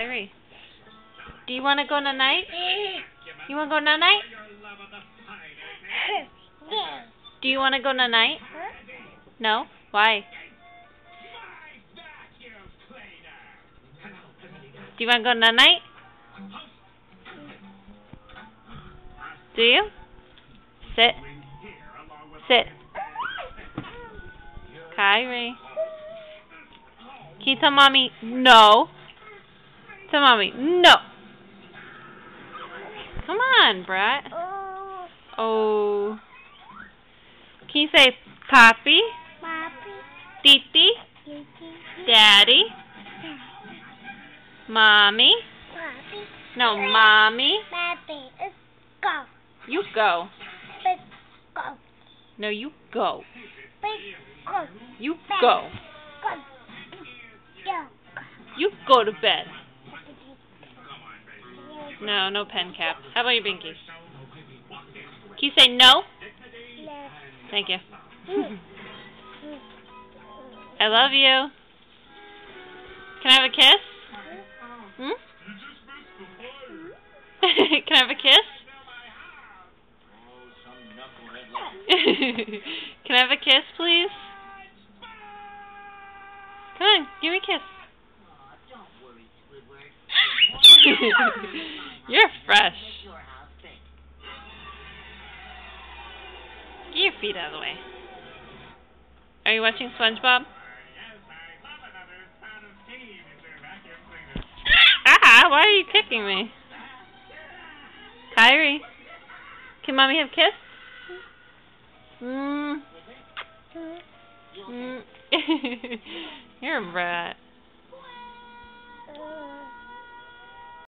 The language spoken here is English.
Kyrie, do you want to go tonight? You want to go tonight? Do you want to go tonight? No? Why? Do you want to go tonight? Do you? Sit. Sit. Kyrie. Can you tell Mommy no? Tell Mommy no. Come on, Brat. Oh. Can you say Papi? Titi? Daddy? Mommy? No, Mommy. Go. You go. Go. No, you go. Go. You go. Go. You go to bed. No, no pen cap. How about your binky? Can you say no? No. Thank you. I love you. Can I have a kiss? Hmm? Can I have a kiss? Can I have a kiss, please? Come on, give me a kiss. You're fresh. Get your feet out of the way. Are you watching SpongeBob? Ah! Why are you kicking me? Kyrie, can Mommy have a kiss? You're a brat.